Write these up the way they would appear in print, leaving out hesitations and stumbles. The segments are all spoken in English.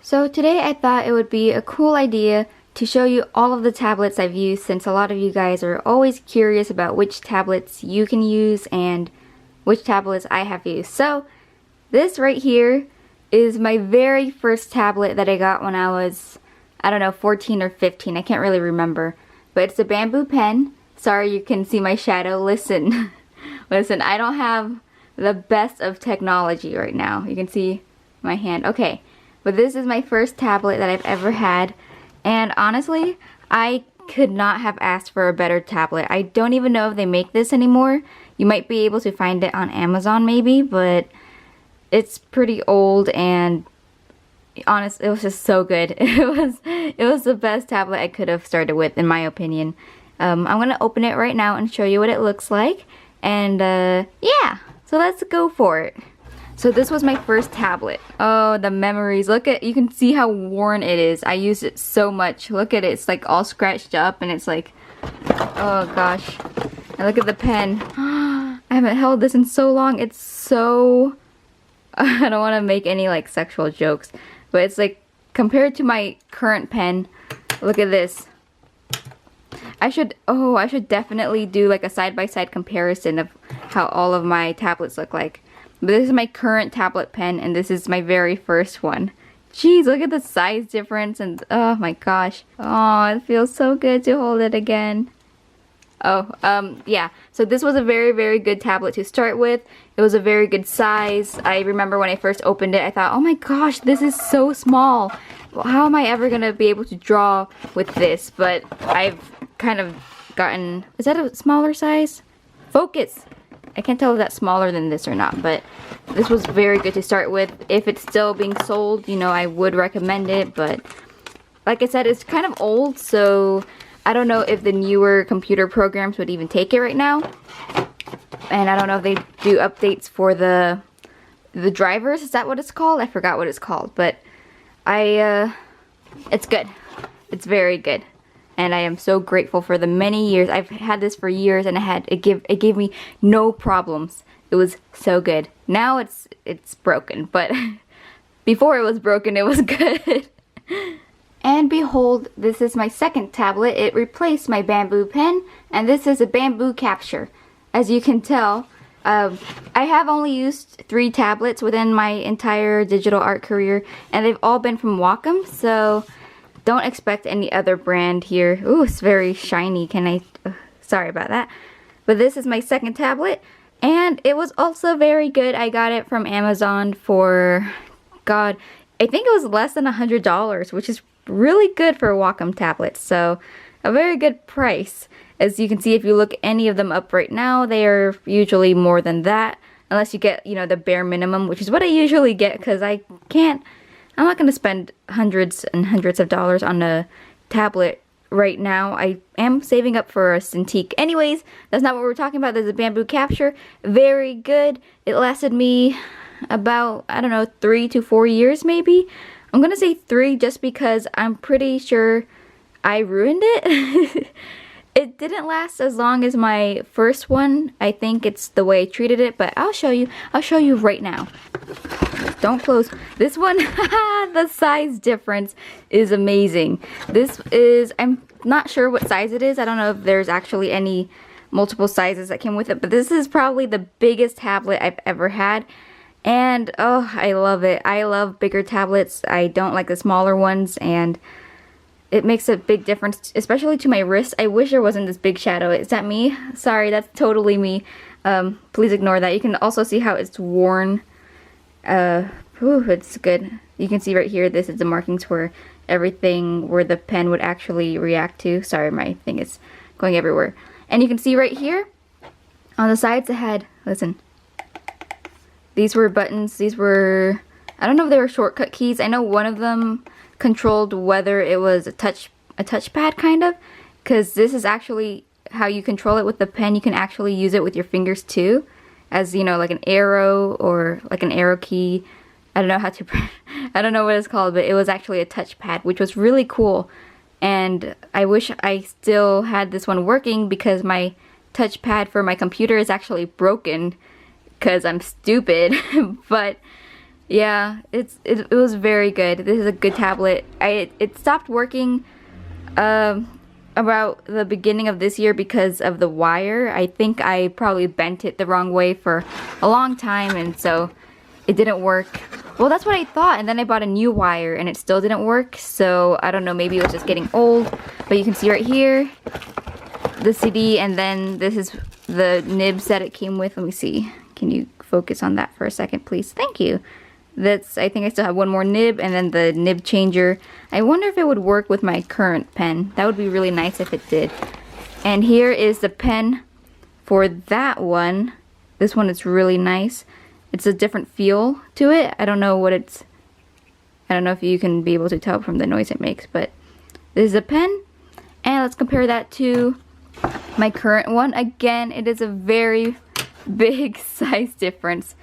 So today I thought it would be a cool idea to show you all of the tablets I've used, since a lot of you guys are always curious about which tablets you can use and which tablets I have used. So this right here is my very first tablet that I got when I was, I don't know, 14 or 15. I can't really remember. But it's a bamboo pen. Sorry you can see my shadow. Listen. Listen, I don't have the best of technology right now. You can see my hand. Okay. But this is my first tablet that I've ever had, and honestly, I could not have asked for a better tablet. I don't even know if they make this anymore. You might be able to find it on Amazon maybe, but it's pretty old, and honestly, it was just so good. It was the best tablet I could have started with, in my opinion. I'm gonna open it right now and show you what it looks like, and yeah, so let's go for it. So this was my first tablet. Oh, the memories. Look at, you can see how worn it is. I used it so much. Look at it. It's like all scratched up and it's like, oh gosh. And look at the pen. I haven't held this in so long. It's so, I don't want to make any like sexual jokes, but it's like compared to my current pen, look at this. I should definitely do like a side-by-side comparison of how all of my tablets look like. But this is my current tablet pen, and this is my very first one. Jeez, look at the size difference, and oh my gosh. Oh, it feels so good to hold it again. Oh, yeah. So this was a very, very good tablet to start with. It was a very good size. I remember when I first opened it, I thought, oh my gosh, this is so small. Well, how am I ever gonna be able to draw with this? But I've kind of gotten, is that a smaller size? Focus! I can't tell if that's smaller than this or not, but this was very good to start with. If it's still being sold, you know, I would recommend it, but like I said, it's kind of old, so I don't know if the newer computer programs would even take it right now. And I don't know if they do updates for the drivers. Is that what it's called? I forgot what it's called, but it's good. It's very good. And I am so grateful for the many years. I've had this for years, and it gave me no problems. It was so good. Now it's broken, but before it was broken, it was good. And behold, this is my second tablet. It replaced my bamboo pen, and this is a bamboo capture. As you can tell, I have only used 3 tablets within my entire digital art career, and they've all been from Wacom, so don't expect any other brand here. Ooh, it's very shiny. Sorry about that. But this is my second tablet, and it was also very good. I got it from Amazon for, God, I think it was less than $100, which is really good for Wacom tablets. So a very good price. As you can see, if you look any of them up right now, they are usually more than that, unless you get, you know, the bare minimum, which is what I usually get, because I'm not going to spend hundreds and hundreds of dollars on a tablet right now. I am saving up for a Cintiq. Anyways, that's not what we're talking about. There's a bamboo capture. Very good. It lasted me about, I don't know, 3 to 4 years maybe. I'm going to say 3 just because I'm pretty sure I ruined it. It didn't last as long as my first one. I think it's the way I treated it, but I'll show you. I'll show you right now. Don't close. This one, the size difference is amazing. This is, I'm not sure what size it is. I don't know if there's actually any multiple sizes that came with it, but this is probably the biggest tablet I've ever had. And oh, I love it. I love bigger tablets. I don't like the smaller ones, and it makes a big difference, especially to my wrist. I wish there wasn't this big shadow. Is that me? Sorry, that's totally me. Please ignore that. You can also see how it's worn. It's good. You can see right here, this is the markings where where the pen would actually react to. Sorry, my thing is going everywhere. And you can see right here, on the sides it had, listen, these were buttons. These were, I don't know if they were shortcut keys. I know one of them controlled whether it was a touchpad kind of, because this is actually how you control it with the pen. You can actually use it with your fingers too, as, you know, like an arrow or like an arrow key. I don't know how to I don't know what it's called, but it was actually a touchpad, which was really cool. And I wish I still had this one working, because my touchpad for my computer is actually broken because I'm stupid. But Yeah, it was very good. This is a good tablet. It stopped working about the beginning of this year because of the wire. I think I probably bent it the wrong way for a long time, and so it didn't work. Well, that's what I thought, and then I bought a new wire and it still didn't work, so I don't know, maybe it was just getting old. But you can see right here the CD, and then this is the nibs that it came with. Let me see. Can you focus on that for a second, please? Thank you. I think I still have one more nib, and then the nib changer. I wonder if it would work with my current pen. That would be really nice if it did. And here is the pen for that one. This one is really nice. It's a different feel to it. I don't know if you can be able to tell from the noise it makes, but this is a pen. And let's compare that to my current one. Again, it is a very big size difference.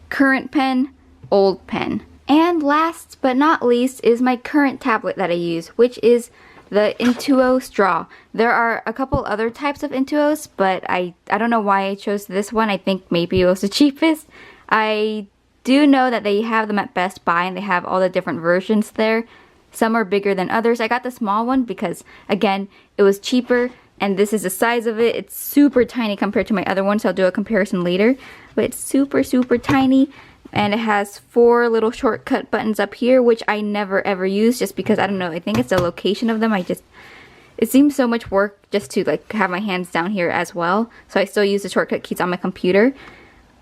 Current pen, old pen. And last but not least is my current tablet that I use, which is the Intuo Straw. There are a couple other types of Intuos, but I don't know why I chose this one. I think maybe it was the cheapest. I do know that they have them at Best Buy and they have all the different versions there. Some are bigger than others. I got the small one because, again, it was cheaper, and this is the size of it. It's super tiny compared to my other one, so I'll do a comparison later. But it's super, super tiny, and it has 4 little shortcut buttons up here, which I never ever use just because, I don't know, I think it's the location of them. It seems so much work just to like have my hands down here as well. So I still use the shortcut keys on my computer.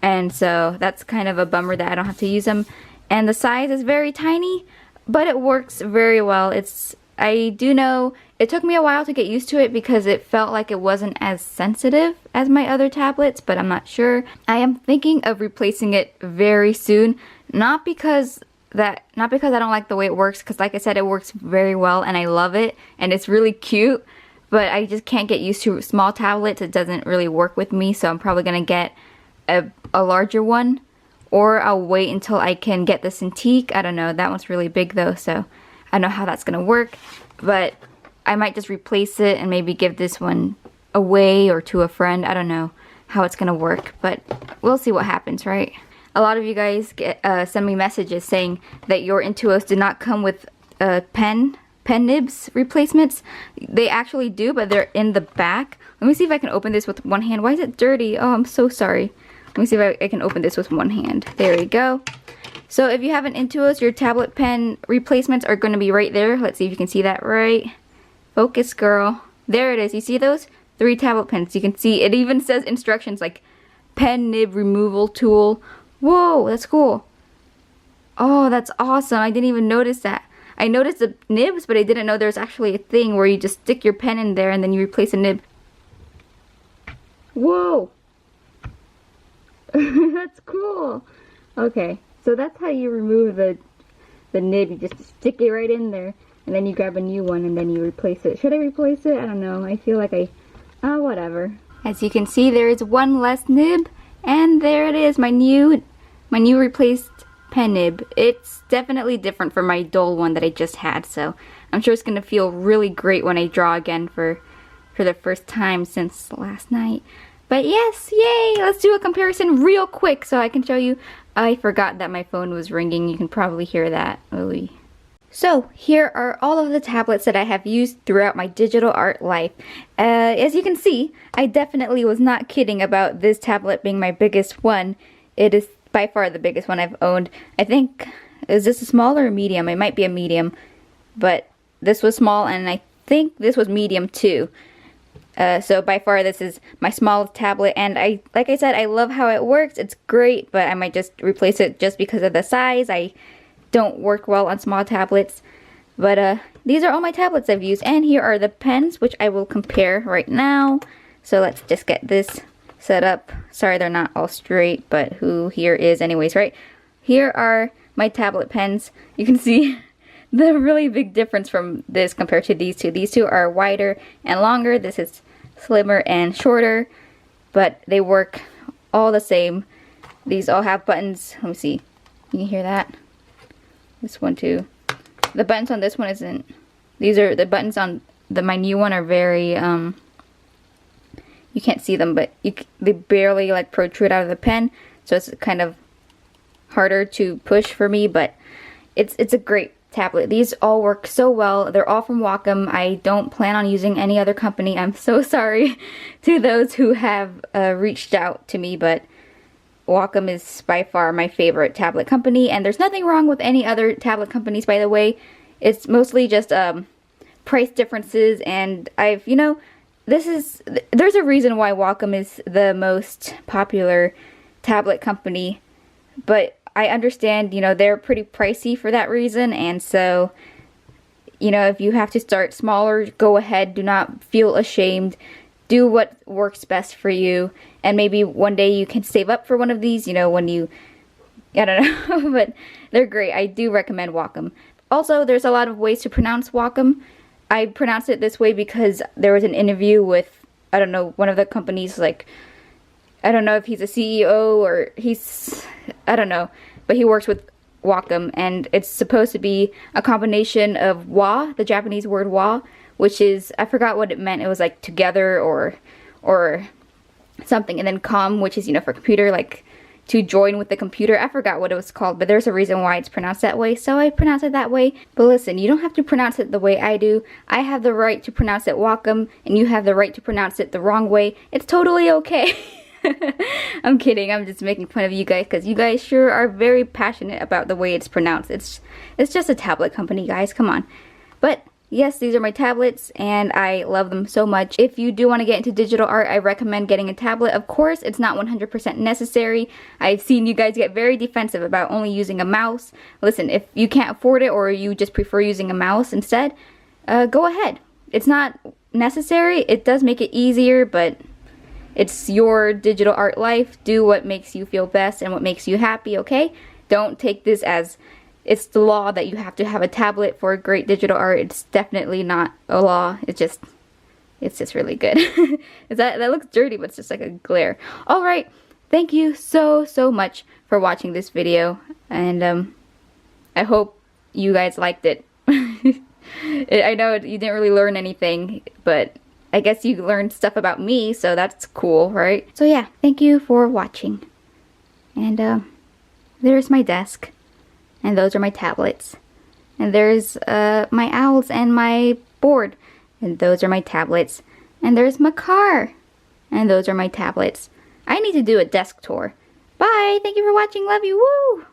And so that's kind of a bummer that I don't have to use them. And the size is very tiny, but it works very well. I do know it took me a while to get used to it because it felt like it wasn't as sensitive as my other tablets, but I'm not sure. I am thinking of replacing it very soon, not because I don't like the way it works, because like I said, it works very well and I love it and it's really cute, but I just can't get used to small tablets. It doesn't really work with me, so I'm probably gonna get a larger one, or I'll wait until I can get the Cintiq. I don't know, that one's really big though, so I don't know how that's gonna work, but I might just replace it and maybe give this one away or to a friend. I don't know how it's gonna work, but we'll see what happens, right? A lot of you guys send me messages saying that your Intuos do not come with pen nibs replacements. They actually do, but they're in the back. Let me see if I can open this with one hand. Why is it dirty? Oh, I'm so sorry. Let me see if I can open this with one hand. There we go. So if you have an Intuos, your tablet pen replacements are going to be right there. Let's see if you can see that right. Focus, girl. There it is. You see those? 3 tablet pens. You can see it even says instructions like pen nib removal tool. Whoa, that's cool. Oh, that's awesome. I didn't even notice that. I noticed the nibs, but I didn't know there's actually a thing where you just stick your pen in there and then you replace a nib. Whoa. That's cool. Okay, so that's how you remove the nib. You just stick it right in there, and then you grab a new one, and then you replace it. Should I replace it? I don't know. I feel like whatever. As you can see, there is one less nib, and there it is, my new replaced pen nib. It's definitely different from my dull one that I just had, so I'm sure it's gonna feel really great when I draw again for the first time since last night. But yes, yay! Let's do a comparison real quick so I can show you. I forgot that my phone was ringing. You can probably hear that. Ooh. So here are all of the tablets that I have used throughout my digital art life. As you can see, I definitely was not kidding about this tablet being my biggest one. It is by far the biggest one I've owned. I think, is this a small or a medium? It might be a medium, but this was small, and I think this was medium too. So by far this is my smallest tablet, and like I said, I love how it works. It's great, but I might just replace it just because of the size. I don't work well on small tablets. But these are all my tablets I've used, and here are the pens, which I will compare right now. So let's just get this set up. Sorry they're not all straight, but who here is anyways, right? Here are my tablet pens. You can see the really big difference from this compared to these two. These two are wider and longer. This is slimmer and shorter, but they work all the same. These all have buttons. Let me see. You can hear that? This one too. The buttons on this one isn't. These are the buttons on my new one are very you can't see them, but they barely like protrude out of the pen, so it's kind of harder to push for me, but it's a great tablet. These all work so well. They're all from Wacom. I don't plan on using any other company. I'm so sorry to those who have reached out to me, but Wacom is by far my favorite tablet company, and there's nothing wrong with any other tablet companies, by the way. It's mostly just price differences, and there's a reason why Wacom is the most popular tablet company, but I understand, they're pretty pricey for that reason, and so, if you have to start smaller, go ahead, do not feel ashamed, do what works best for you, and maybe one day you can save up for one of these, when you, I don't know, but they're great. I do recommend Wacom. Also, there's a lot of ways to pronounce Wacom. I pronounced it this way because there was an interview with, I don't know, one of the companies, like, I don't know if he's a CEO or I don't know, but he works with Wacom, and it's supposed to be a combination of wa, the Japanese word wa, which is, I forgot what it meant. It was like together or something, and then com, which is, for computer, like to join with the computer. I forgot what it was called, but there's a reason why it's pronounced that way, so I pronounce it that way. But listen, you don't have to pronounce it the way I do. I have the right to pronounce it Wacom, and you have the right to pronounce it the wrong way. It's totally okay. I'm kidding. I'm just making fun of you guys because you guys sure are very passionate about the way it's pronounced. It's just a tablet company, guys. Come on. But yes, these are my tablets and I love them so much. If you do want to get into digital art, I recommend getting a tablet. Of course, it's not 100% necessary. I've seen you guys get very defensive about only using a mouse. Listen, if you can't afford it or you just prefer using a mouse instead, go ahead. It's not necessary. It does make it easier, but it's your digital art life. Do what makes you feel best and what makes you happy, okay? Don't take this as it's the law that you have to have a tablet for great digital art. It's definitely not a law. It's just really good. that looks dirty, but it's just like a glare. Alright, thank you so much for watching this video, and I hope you guys liked it. I know you didn't really learn anything, but I guess you learned stuff about me, so that's cool, right? So yeah, thank you for watching. And there's my desk. And those are my tablets. And there's my owls and my board. And those are my tablets. And there's my car. And those are my tablets. I need to do a desk tour. Bye! Thank you for watching. Love you. Woo!